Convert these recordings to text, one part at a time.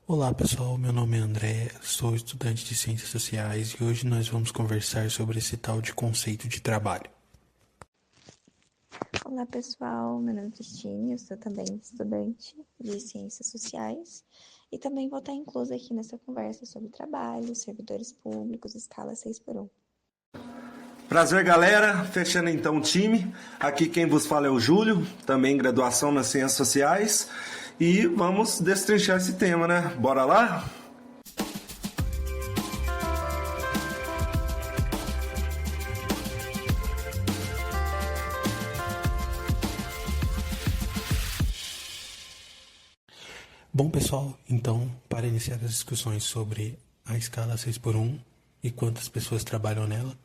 Olá pessoal, meu nome é André, sou estudante de Ciências Sociais e hoje nós vamos conversar sobre esse tal de conceito de trabalho. Olá pessoal, meu nome é Cristine, eu sou também estudante de Ciências Sociais e também vou estar inclusa aqui nessa conversa sobre trabalho, servidores públicos, escala 6x1. Prazer, galera. Fechando então o time. Aqui quem vos fala é o Júlio, também graduação nas Ciências Sociais. E vamos destrinchar esse tema, né? Bora lá? Bom pessoal, então para iniciar as discussões sobre a escala 6x1 e quantas pessoas trabalham nela,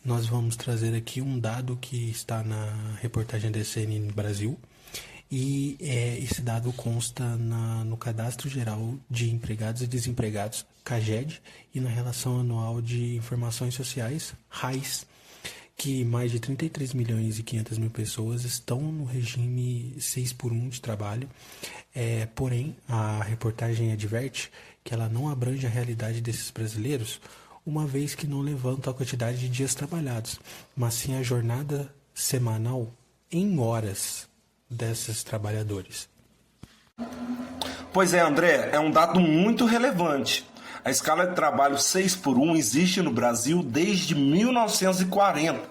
nós vamos trazer aqui um dado que está na reportagem da CNN Brasil. E esse dado consta no Cadastro Geral de Empregados e Desempregados, CAGED, e na Relação Anual de Informações Sociais, RAIS, que mais de 33 milhões e 500 mil pessoas estão no regime 6x1 de trabalho. Porém, a reportagem adverte que ela não abrange a realidade desses brasileiros, uma vez que não levanta a quantidade de dias trabalhados, mas sim a jornada semanal em horas desses trabalhadores. Pois é, André, é um dado muito relevante. A escala de trabalho 6x1 existe no Brasil desde 1940,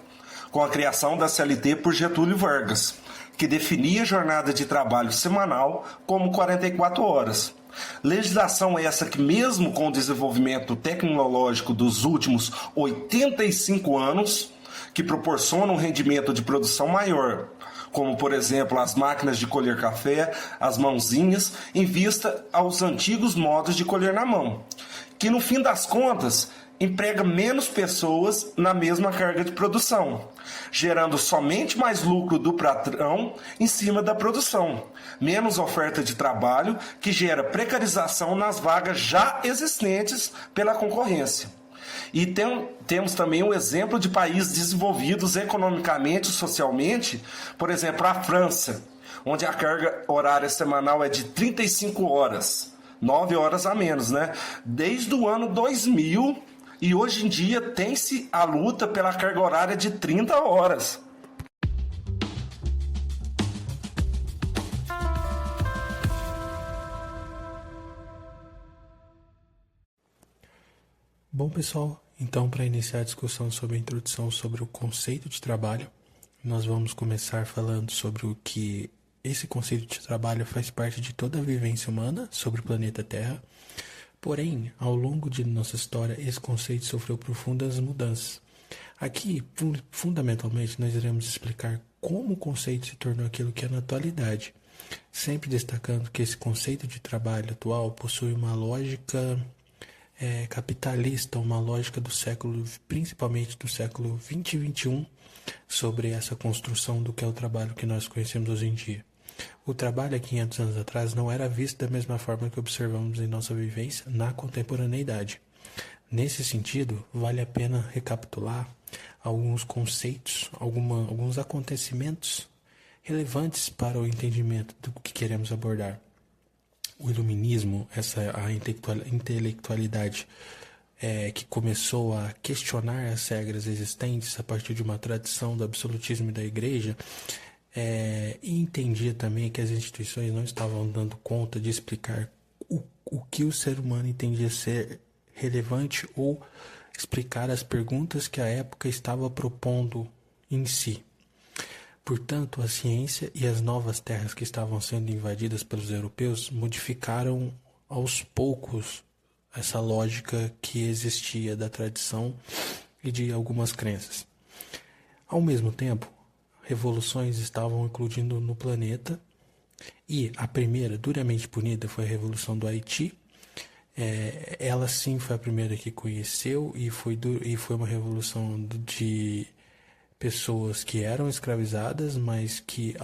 com a criação da CLT por Getúlio Vargas, que definia a jornada de trabalho semanal como 44 horas. Legislação essa que, mesmo com o desenvolvimento tecnológico dos últimos 85 anos, que proporciona um rendimento de produção maior, como, por exemplo, as máquinas de colher café, as mãozinhas, em vista aos antigos modos de colher na mão, que, no fim das contas, emprega menos pessoas na mesma carga de produção, gerando somente mais lucro do patrão em cima da produção, menos oferta de trabalho, que gera precarização nas vagas já existentes pela concorrência. E temos também um exemplo de países desenvolvidos economicamente e socialmente, por exemplo, a França, onde a carga horária semanal é de 35 horas, 9 horas a menos, né? Desde o ano 2000, e hoje em dia tem-se a luta pela carga horária de 30 horas. Bom pessoal, então para iniciar a discussão sobre a introdução sobre o conceito de trabalho, nós vamos começar falando sobre o que esse conceito de trabalho faz parte de toda a vivência humana sobre o planeta Terra. Porém, ao longo de nossa história, esse conceito sofreu profundas mudanças. Aqui, fundamentalmente, nós iremos explicar como o conceito se tornou aquilo que é na atualidade, sempre destacando que esse conceito de trabalho atual possui uma lógica capitalista, uma lógica do século, principalmente do século 20 e 21, sobre essa construção do que é o trabalho que nós conhecemos hoje em dia. O trabalho há 500 anos atrás não era visto da mesma forma que observamos em nossa vivência na contemporaneidade. Nesse sentido, vale a pena recapitular alguns conceitos, alguns acontecimentos relevantes para o entendimento do que queremos abordar. O iluminismo, a intelectualidade que começou a questionar as regras existentes a partir de uma tradição do absolutismo da igreja, e entendia também que as instituições não estavam dando conta de explicar o que o ser humano entendia ser relevante ou explicar as perguntas que a época estava propondo em si. Portanto, a ciência e as novas terras que estavam sendo invadidas pelos europeus modificaram aos poucos essa lógica que existia da tradição e de algumas crenças. Ao mesmo tempo, revoluções estavam eclodindo no planeta e a primeira, duramente punida, foi a Revolução do Haiti. Ela sim foi a primeira que conheceu e foi uma revolução de pessoas que eram escravizadas, mas que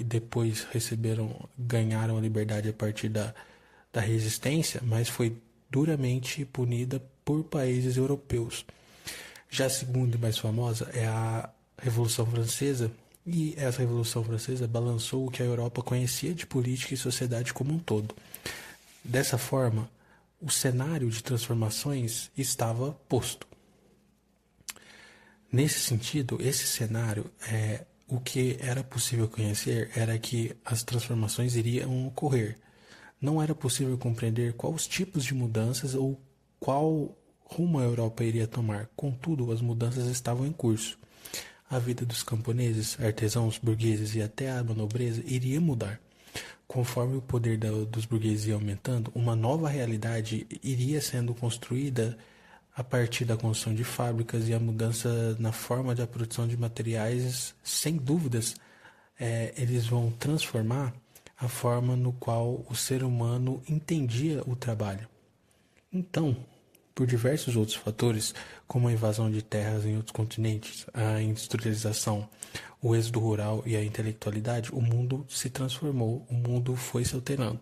depois ganharam a liberdade a partir da resistência, mas foi duramente punida por países europeus. Já a segunda e mais famosa é a Revolução Francesa, e essa Revolução Francesa balançou o que a Europa conhecia de política e sociedade como um todo. Dessa forma, o cenário de transformações estava posto. Nesse sentido, esse cenário, o que era possível conhecer era que as transformações iriam ocorrer. Não era possível compreender quais tipos de mudanças ou qual rumo a Europa iria tomar. Contudo, as mudanças estavam em curso. A vida dos camponeses, artesãos, burgueses e até a nobreza iria mudar. Conforme o poder dos burgueses ia aumentando, uma nova realidade iria sendo construída a partir da construção de fábricas e a mudança na forma da produção de materiais. Sem dúvidas, eles vão transformar a forma no qual o ser humano entendia o trabalho. Então, por diversos outros fatores, como a invasão de terras em outros continentes, a industrialização, o êxodo rural e a intelectualidade, o mundo se transformou, o mundo foi se alterando.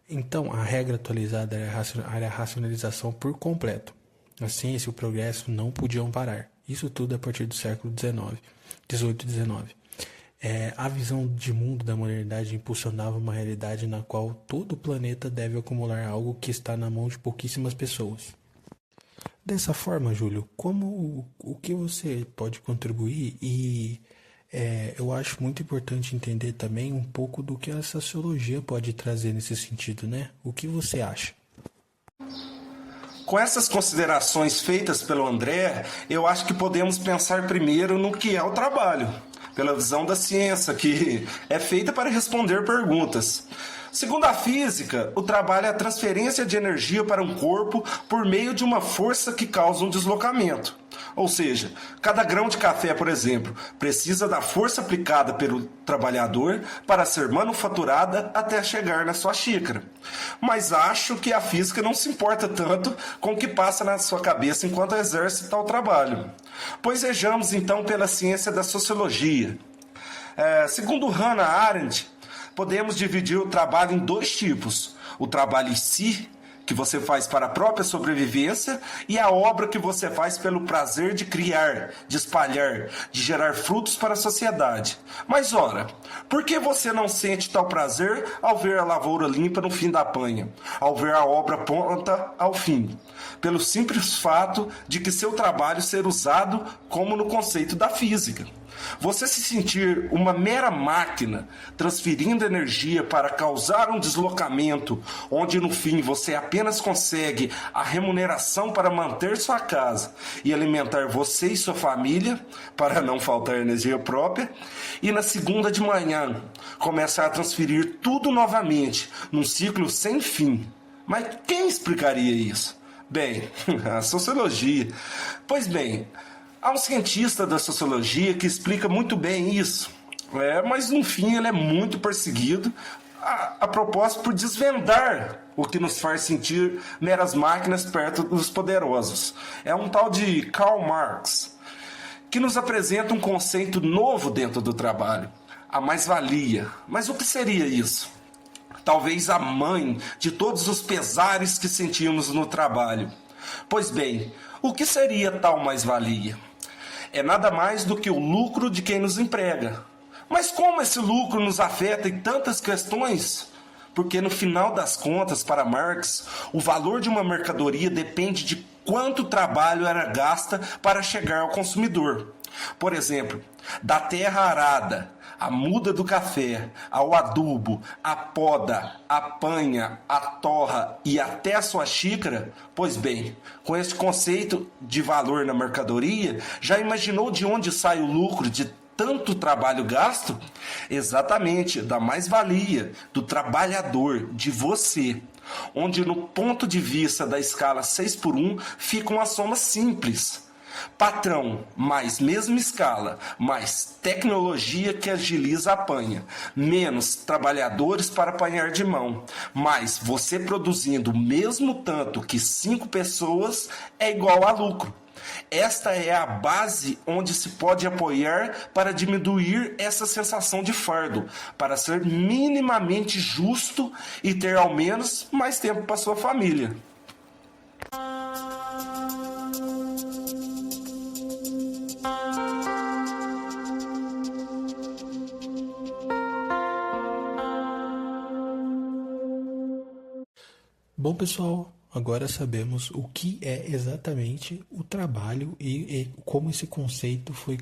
Então, a regra atualizada era a racionalização por completo. A ciência e o progresso não podiam parar. Isso tudo a partir do século XVIII e XIX. A visão de mundo da modernidade impulsionava uma realidade na qual todo o planeta deve acumular algo que está na mão de pouquíssimas pessoas. Dessa forma, Júlio, o que você pode contribuir e eu acho muito importante entender também um pouco do que a sociologia pode trazer nesse sentido, né? O que você acha? Com essas considerações feitas pelo André, eu acho que podemos pensar primeiro no que é o trabalho, pela visão da ciência, que é feita para responder perguntas. Segundo a física, o trabalho é a transferência de energia para um corpo por meio de uma força que causa um deslocamento. Ou seja, cada grão de café, por exemplo, precisa da força aplicada pelo trabalhador para ser manufaturada até chegar na sua xícara. Mas acho que a física não se importa tanto com o que passa na sua cabeça enquanto exerce tal trabalho. Pois vejamos então pela ciência da sociologia. Segundo Hannah Arendt, podemos dividir o trabalho em dois tipos: o trabalho em si, que você faz para a própria sobrevivência, e a obra que você faz pelo prazer de criar, de espalhar, de gerar frutos para a sociedade. Mas ora, por que você não sente tal prazer ao ver a lavoura limpa no fim da panha, ao ver a obra pronta ao fim? Pelo simples fato de que seu trabalho ser usado como no conceito da física. Você se sentir uma mera máquina transferindo energia para causar um deslocamento, onde no fim você apenas consegue a remuneração para manter sua casa e alimentar você e sua família, para não faltar energia própria, e na segunda de manhã começar a transferir tudo novamente, num ciclo sem fim. Mas quem explicaria isso? Bem, a sociologia. Pois bem, há um cientista da sociologia que explica muito bem isso, mas no fim ele é muito perseguido a propósito por desvendar o que nos faz sentir meras máquinas perto dos poderosos. É um tal de Karl Marx, que nos apresenta um conceito novo dentro do trabalho, a mais-valia. Mas o que seria isso? Talvez a mãe de todos os pesares que sentimos no trabalho. Pois bem, o que seria tal mais-valia? É nada mais do que o lucro de quem nos emprega. Mas como esse lucro nos afeta em tantas questões? Porque no final das contas, para Marx, o valor de uma mercadoria depende de quanto trabalho era gasta para chegar ao consumidor. Por exemplo, da terra arada, a muda do café, ao adubo, a poda, a panha, a torra e até a sua xícara. Pois bem, com esse conceito de valor na mercadoria, já imaginou de onde sai o lucro de tanto trabalho gasto? Exatamente, da mais-valia, do trabalhador, de você. Onde no ponto de vista da escala 6x1 fica uma soma simples. Patrão, mais mesma escala, mais tecnologia que agiliza a panha, menos trabalhadores para apanhar de mão, mais você produzindo o mesmo tanto que 5 pessoas é igual a lucro. Esta é a base onde se pode apoiar para diminuir essa sensação de fardo, para ser minimamente justo e ter ao menos mais tempo para sua família. Bom, pessoal, agora sabemos o que é exatamente o trabalho e como esse conceito foi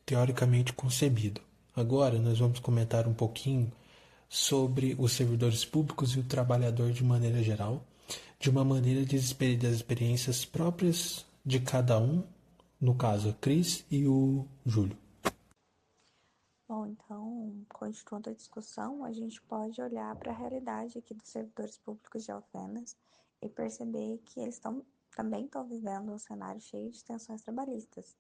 teoricamente concebido. Agora nós vamos comentar um pouquinho sobre os servidores públicos e o trabalhador de maneira geral, de uma maneira das experiências próprias de cada um, no caso a Cris e o Júlio. Bom, então, continuando a discussão, a gente pode olhar para a realidade aqui dos servidores públicos de Alfenas e perceber que eles também estão vivendo um cenário cheio de tensões trabalhistas,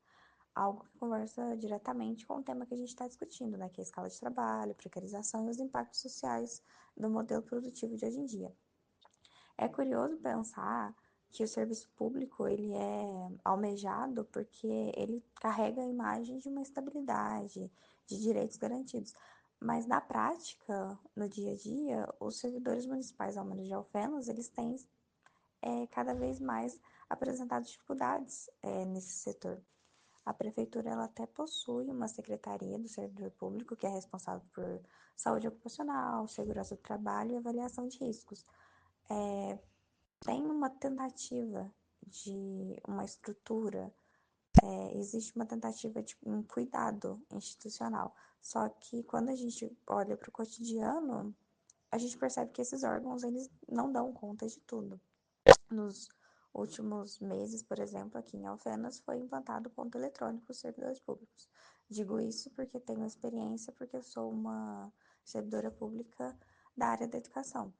algo que conversa diretamente com o tema que a gente está discutindo, né, que é a escala de trabalho, precarização e os impactos sociais do modelo produtivo de hoje em dia. É curioso pensar que o serviço público ele é almejado porque ele carrega a imagem de uma estabilidade, de direitos garantidos. Mas na prática, no dia a dia, os servidores municipais, ao menos de Alfenas, eles têm cada vez mais apresentado dificuldades nesse setor. A prefeitura ela até possui uma secretaria do servidor público que é responsável por saúde ocupacional, segurança do trabalho e avaliação de riscos. Tem uma tentativa de uma estrutura, existe uma tentativa de um cuidado institucional. Só que quando a gente olha para o cotidiano, a gente percebe que esses órgãos eles não dão conta de tudo. Nos últimos meses, por exemplo, aqui em Alfenas foi implantado o ponto eletrônico para os servidores públicos. Digo isso porque tenho experiência, porque eu sou uma servidora pública da área da educação.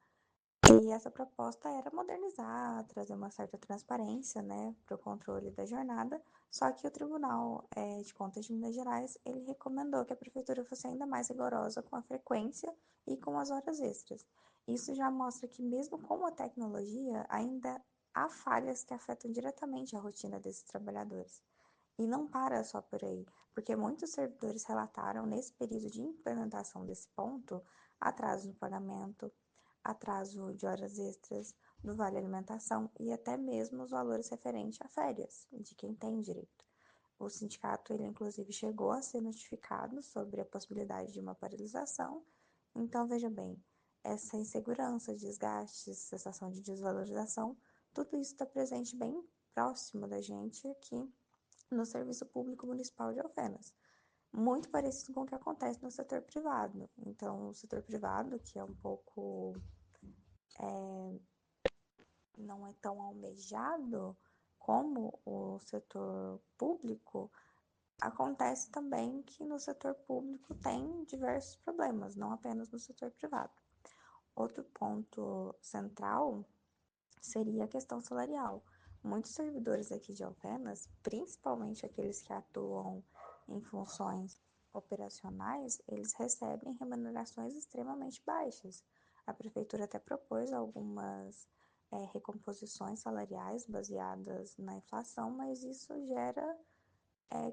E essa proposta era modernizar, trazer uma certa transparência, né, para o controle da jornada, só que o Tribunal de Contas de Minas Gerais, ele recomendou que a Prefeitura fosse ainda mais rigorosa com a frequência e com as horas extras. Isso já mostra que mesmo com a tecnologia, ainda há falhas que afetam diretamente a rotina desses trabalhadores. E não para só por aí, porque muitos servidores relataram nesse período de implementação desse ponto atraso no pagamento, atraso de horas extras, do vale alimentação e até mesmo os valores referentes a férias, de quem tem direito. O sindicato, ele inclusive chegou a ser notificado sobre a possibilidade de uma paralisação. Então, veja bem, essa insegurança, desgaste, sensação de desvalorização, tudo isso está presente bem próximo da gente aqui no Serviço Público Municipal de Alfenas. Muito parecido com o que acontece no setor privado. Então, o setor privado, que é um pouco não é tão almejado como o setor público, acontece também que no setor público tem diversos problemas, não apenas no setor privado. Outro ponto central seria a questão salarial. Muitos servidores aqui de Alfenas, principalmente aqueles que atuam em funções operacionais, eles recebem remunerações extremamente baixas. A prefeitura até propôs algumas recomposições salariais baseadas na inflação, mas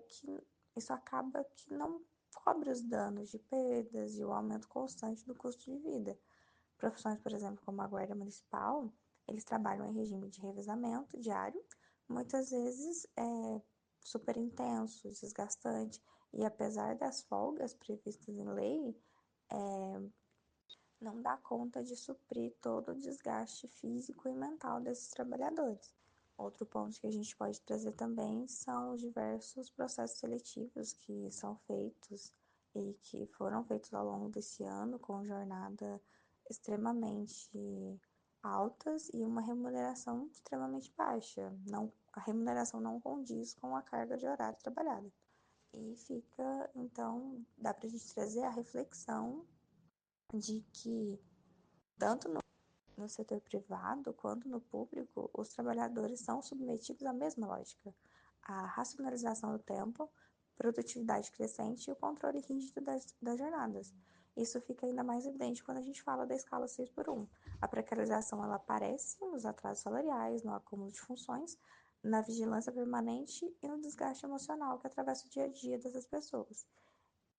que isso acaba que não cobre os danos de perdas e o aumento constante do custo de vida. Profissões, por exemplo, como a guarda municipal, eles trabalham em regime de revezamento diário, muitas vezes super intenso, desgastante, e apesar das folgas previstas em lei, não dá conta de suprir todo o desgaste físico e mental desses trabalhadores. Outro ponto que a gente pode trazer também são os diversos processos seletivos que são feitos e que foram feitos ao longo desse ano, com jornada extremamente altas e uma remuneração extremamente baixa. Não, a remuneração não condiz com a carga de horário trabalhada. E fica, então, dá para a gente trazer a reflexão de que, tanto no setor privado quanto no público, os trabalhadores são submetidos à mesma lógica: a racionalização do tempo, produtividade crescente e o controle rígido das jornadas. Isso fica ainda mais evidente quando a gente fala da escala 6 por 1. A precarização ela aparece nos atrasos salariais, no acúmulo de funções, na vigilância permanente e no desgaste emocional que atravessa o dia a dia dessas pessoas.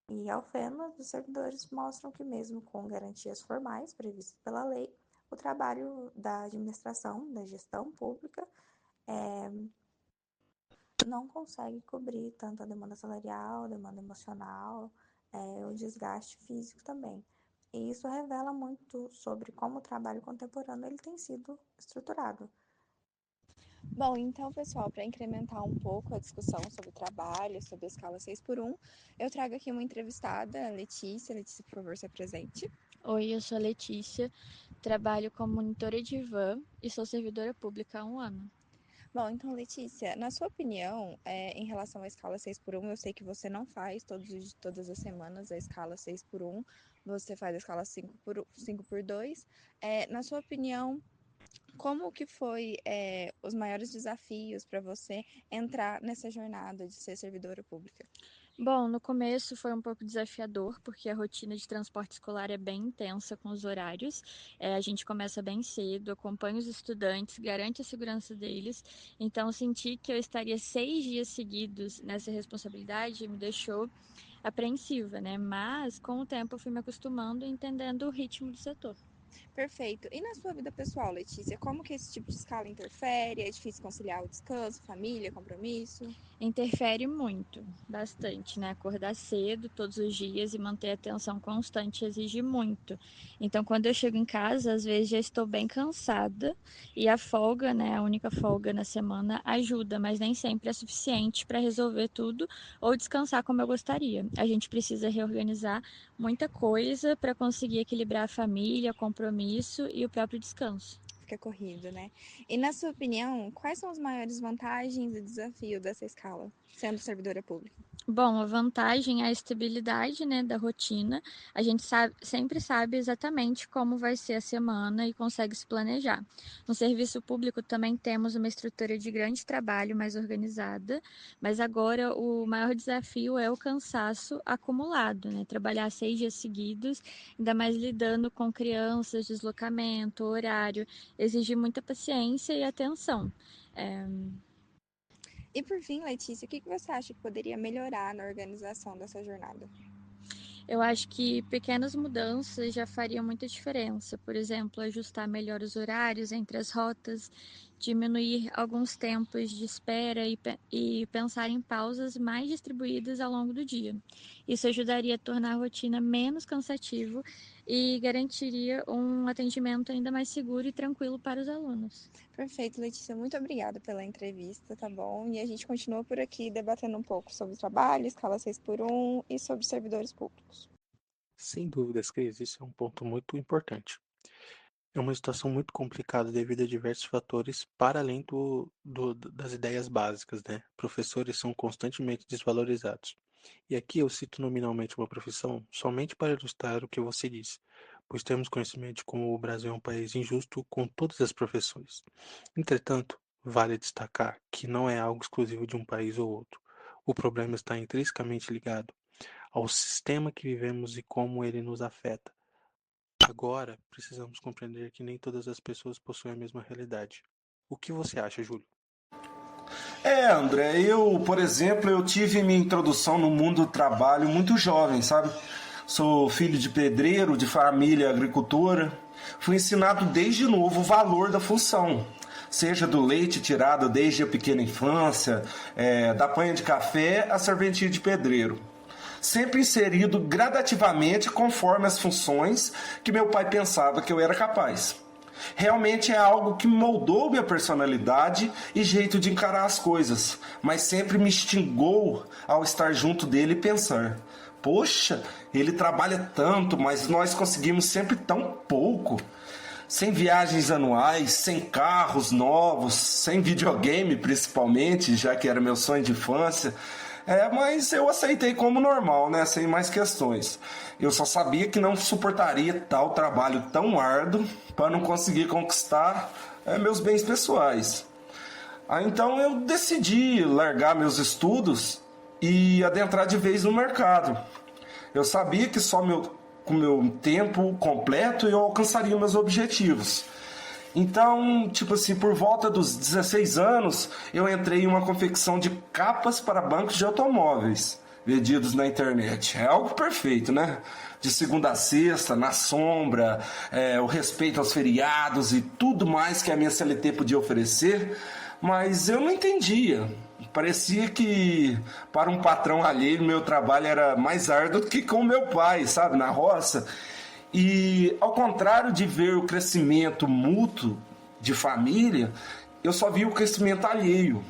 E Alfenas, os servidores mostram que mesmo com garantias formais previstas pela lei, o trabalho da administração, da gestão pública, não consegue cobrir tanto a demanda salarial, a demanda emocional, o desgaste físico também. E isso revela muito sobre como o trabalho contemporâneo ele tem sido estruturado. Bom, então, pessoal, para incrementar um pouco a discussão sobre o trabalho, sobre a escala 6 por 1, eu trago aqui uma entrevistada, Letícia. Letícia, por favor, se apresente. Oi, eu sou a Letícia, trabalho como monitora de van e sou servidora pública há 1 ano. Bom, então, Letícia, na sua opinião, em relação à escala 6 por 1, eu sei que você não faz todas as semanas a escala 6 por 1, você faz a escala 5 por 2. Na sua opinião, como que foi os maiores desafios para você entrar nessa jornada de ser servidora pública? Bom, no começo foi um pouco desafiador, porque a rotina de transporte escolar é bem intensa com os horários. A gente começa bem cedo, acompanha os estudantes, garante a segurança deles. Então, senti que eu estaria 6 dias seguidos nessa responsabilidade me deixou apreensiva, né? Mas, com o tempo, eu fui me acostumando e entendendo o ritmo do setor. Perfeito. E na sua vida pessoal, Letícia, como que esse tipo de escala interfere? É difícil conciliar o descanso, família, compromisso? Interfere muito, bastante, né? Acordar cedo todos os dias e manter a atenção constante exige muito. Então, quando eu chego em casa, às vezes já estou bem cansada e a folga, né, a única folga na semana ajuda, mas nem sempre é suficiente para resolver tudo ou descansar como eu gostaria. A gente precisa reorganizar muita coisa para conseguir equilibrar a família, compromisso e o próprio descanso. Fica corrido, né? E na sua opinião, quais são as maiores vantagens e desafios dessa escala, sendo servidora pública? Bom, a vantagem é a estabilidade, né, da rotina. A gente sempre sabe exatamente como vai ser a semana e consegue se planejar. No serviço público também temos uma estrutura de grande trabalho mais organizada, mas agora o maior desafio é o cansaço acumulado, né? Trabalhar 6 dias seguidos, ainda mais lidando com crianças, deslocamento, horário, exige muita paciência e atenção. E por fim, Letícia, o que você acha que poderia melhorar na organização dessa jornada? Eu acho que pequenas mudanças já fariam muita diferença. Por exemplo, ajustar melhor os horários entre as rotas, diminuir alguns tempos de espera e pensar em pausas mais distribuídas ao longo do dia. Isso ajudaria a tornar a rotina menos cansativo e garantiria um atendimento ainda mais seguro e tranquilo para os alunos. Perfeito, Letícia. Muito obrigada pela entrevista, tá bom? E a gente continua por aqui debatendo um pouco sobre trabalho, escala 6 por 1 e sobre servidores públicos. Sem dúvidas, Cris, isso é um ponto muito importante. É uma situação muito complicada devido a diversos fatores para além das ideias básicas, né? Professores são constantemente desvalorizados. E aqui eu cito nominalmente uma profissão somente para ilustrar o que você disse, pois temos conhecimento de como o Brasil é um país injusto com todas as profissões. Entretanto, vale destacar que não é algo exclusivo de um país ou outro. O problema está intrinsecamente ligado ao sistema que vivemos e como ele nos afeta. Agora, precisamos compreender que nem todas as pessoas possuem a mesma realidade. O que você acha, Júlio? André, por exemplo, eu tive minha introdução no mundo do trabalho muito jovem, sabe? Sou filho de pedreiro, de família agricultora. Fui ensinado desde novo o valor da função, seja do leite tirado desde a pequena infância, da panha de café à serventia de pedreiro. Sempre inserido gradativamente conforme as funções que meu pai pensava que eu era capaz. Realmente é algo que moldou minha personalidade e jeito de encarar as coisas, mas sempre me instigou ao estar junto dele e pensar: poxa, ele trabalha tanto, mas nós conseguimos sempre tão pouco. Sem viagens anuais, sem carros novos, sem videogame principalmente, já que era meu sonho de infância. Mas eu aceitei como normal, né? Sem mais questões. Eu só sabia que não suportaria tal trabalho tão árduo para não conseguir conquistar meus bens pessoais. Então eu decidi largar meus estudos e adentrar de vez no mercado. Eu sabia que só com meu tempo completo eu alcançaria meus objetivos. Então, por volta dos 16 anos, eu entrei em uma confecção de capas para bancos de automóveis, vendidos na internet. É algo perfeito, né? De segunda a sexta, na sombra, o respeito aos feriados e tudo mais que a minha CLT podia oferecer, mas eu não entendia. Parecia que para um patrão alheio, meu trabalho era mais árduo do que com meu pai, sabe, na roça. E ao contrário de ver o crescimento mútuo de família, eu só via o crescimento alheio.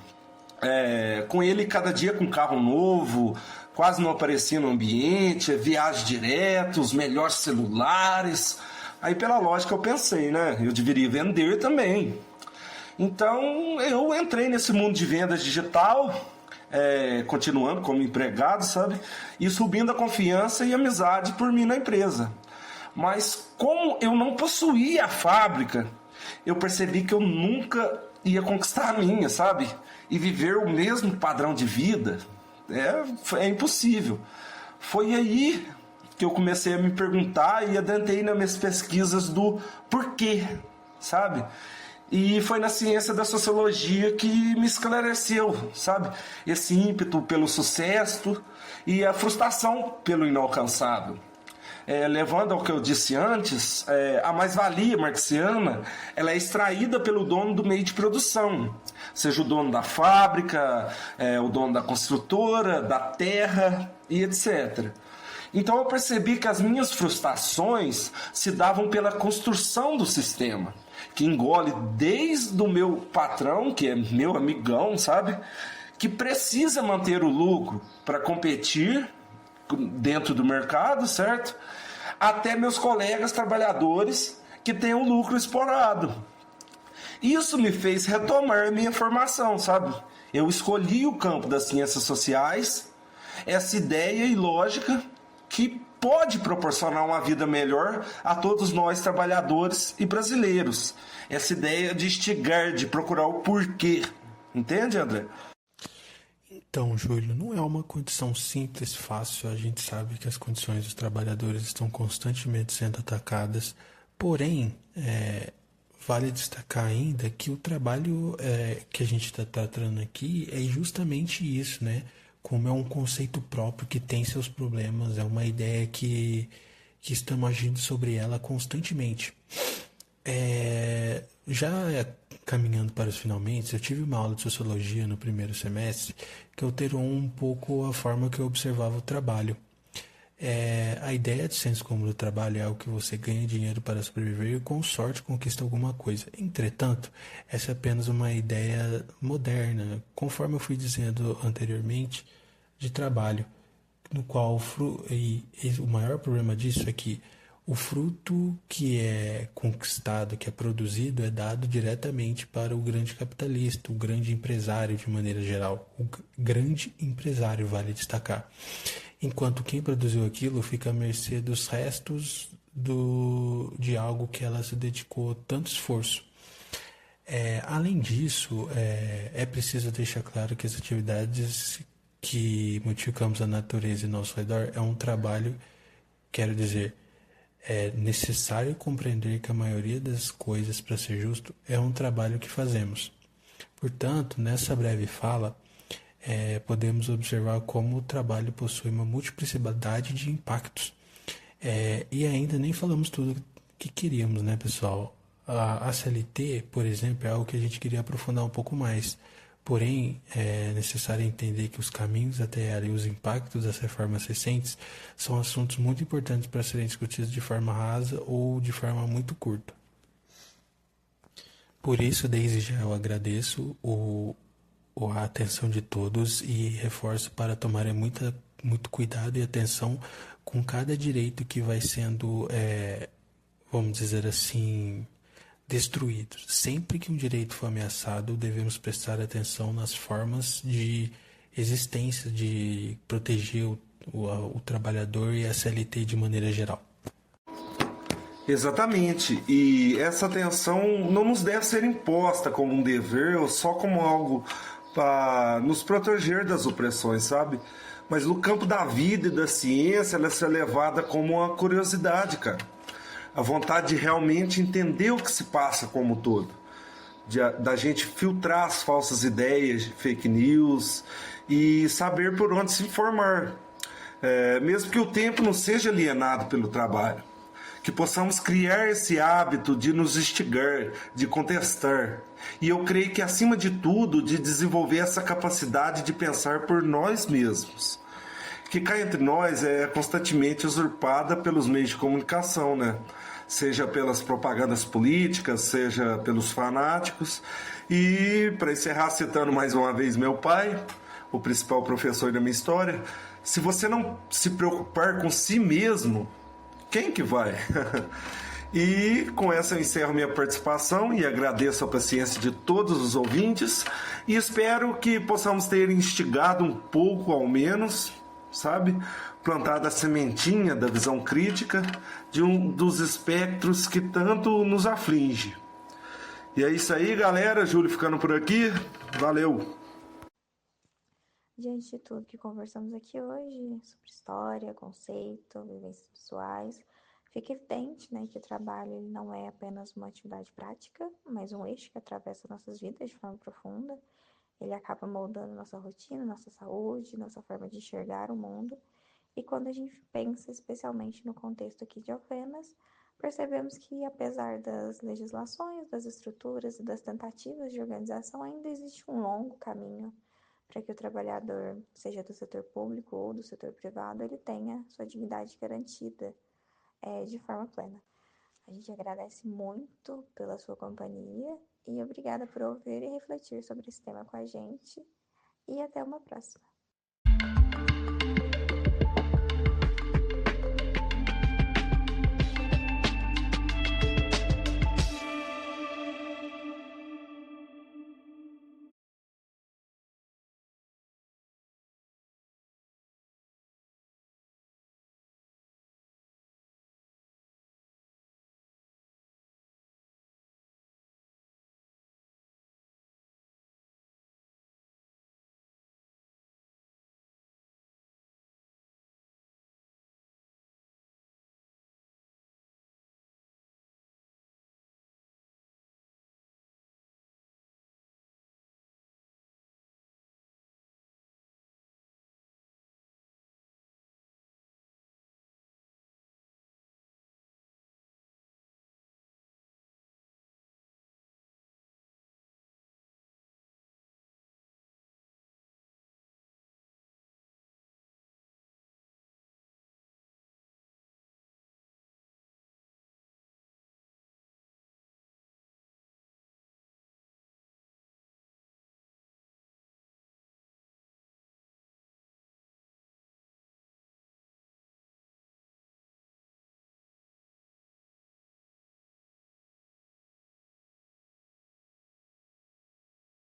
Com ele cada dia com carro novo, quase não aparecia no ambiente, viagem direto, os melhores celulares. Aí pela lógica eu pensei, né? Eu deveria vender também. Então eu entrei nesse mundo de vendas digital, continuando como empregado, sabe? E subindo a confiança e amizade por mim na empresa. Mas como eu não possuía a fábrica, eu percebi que eu nunca ia conquistar a minha, sabe? E viver o mesmo padrão de vida é impossível. Foi aí que eu comecei a me perguntar e adentrei nas minhas pesquisas do porquê, sabe? E foi na ciência da sociologia que me esclareceu, sabe? Esse ímpeto pelo sucesso e a frustração pelo inalcançável. Levando ao que eu disse antes, a mais-valia marxiana ela é extraída pelo dono do meio de produção, seja o dono da fábrica, o dono da construtora, da terra e etc. Então eu percebi que as minhas frustrações se davam pela construção do sistema, que engole desde o meu patrão, que é meu amigão, sabe? Que precisa manter o lucro para competir dentro do mercado, certo? Até meus colegas trabalhadores que têm o lucro explorado. Isso me fez retomar a minha formação, sabe? Eu escolhi o campo das ciências sociais, essa ideia e lógica que pode proporcionar uma vida melhor a todos nós trabalhadores e brasileiros. Essa ideia de instigar, de procurar o porquê. Entende, André? Então, Júlio, não é uma condição simples, fácil. A gente sabe que as condições dos trabalhadores estão constantemente sendo atacadas. Porém, vale destacar ainda que o trabalho que a gente está tratando aqui é justamente isso, né? Como é um conceito próprio que tem seus problemas, é uma ideia que estamos agindo sobre ela constantemente. Já caminhando para os finalmente, eu tive uma aula de sociologia no primeiro semestre que alterou um pouco a forma que eu observava o trabalho. A ideia de senso comum do trabalho é algo que você ganha dinheiro para sobreviver e com sorte conquista alguma coisa. Entretanto, essa é apenas uma ideia moderna, conforme eu fui dizendo anteriormente, de trabalho, no qual o maior problema disso é que o fruto que é conquistado, que é produzido, é dado diretamente para o grande capitalista, o grande empresário de maneira geral. O grande empresário, vale destacar. Enquanto quem produziu aquilo fica à mercê dos restos de algo que ela se dedicou tanto esforço. Além disso, é preciso deixar claro que as atividades que modificamos a natureza e nosso redor é um trabalho, quero dizer, é necessário compreender que a maioria das coisas, para ser justo, é um trabalho que fazemos. Portanto, nessa breve fala, podemos observar como o trabalho possui uma multiplicidade de impactos. E ainda nem falamos tudo que queríamos, né, pessoal? A CLT, por exemplo, é algo que a gente queria aprofundar um pouco mais. Porém, é necessário entender que os caminhos até ela e os impactos das reformas recentes são assuntos muito importantes para serem discutidos de forma rasa ou de forma muito curta. Por isso, desde já eu agradeço a atenção de todos e reforço para tomarem muito cuidado e atenção com cada direito que vai sendo, vamos dizer assim, destruídos. Sempre que um direito for ameaçado, devemos prestar atenção nas formas de existência de proteger o trabalhador e a CLT de maneira geral. Exatamente, e essa atenção não nos deve ser imposta como um dever ou só como algo para nos proteger das opressões, sabe? Mas no campo da vida e da ciência, ela é levada como uma curiosidade, cara. A vontade de realmente entender o que se passa como um todo, da gente filtrar as falsas ideias, fake news e saber por onde se informar, mesmo que o tempo não seja alienado pelo trabalho, que possamos criar esse hábito de nos instigar, de contestar, e eu creio que acima de tudo de desenvolver essa capacidade de pensar por nós mesmos, que cá entre nós é constantemente usurpada pelos meios de comunicação, né? Seja pelas propagandas políticas, seja pelos fanáticos, E, para encerrar, citando mais uma vez meu pai, o principal professor da minha história, se você não se preocupar com si mesmo, quem que vai? E com essa eu encerro minha participação e agradeço a paciência de todos os ouvintes e espero que possamos ter instigado um pouco ao menos, sabe? Plantado a sementinha da visão crítica de um dos espectros que tanto nos aflige. E é isso aí, galera. Júlio ficando por aqui. Valeu! Diante de tudo que conversamos aqui hoje, sobre história, conceito, vivências pessoais, fica evidente, né, que o trabalho ele não é apenas uma atividade prática, mas um eixo que atravessa nossas vidas de forma profunda. Ele acaba moldando nossa rotina, nossa saúde, nossa forma de enxergar o mundo. E quando a gente pensa especialmente no contexto aqui de Alfenas, percebemos que, apesar das legislações, das estruturas e das tentativas de organização, ainda existe um longo caminho para que o trabalhador, seja do setor público ou do setor privado, ele tenha sua dignidade garantida de forma plena. A gente agradece muito pela sua companhia e obrigada por ouvir e refletir sobre esse tema com a gente. E até uma próxima.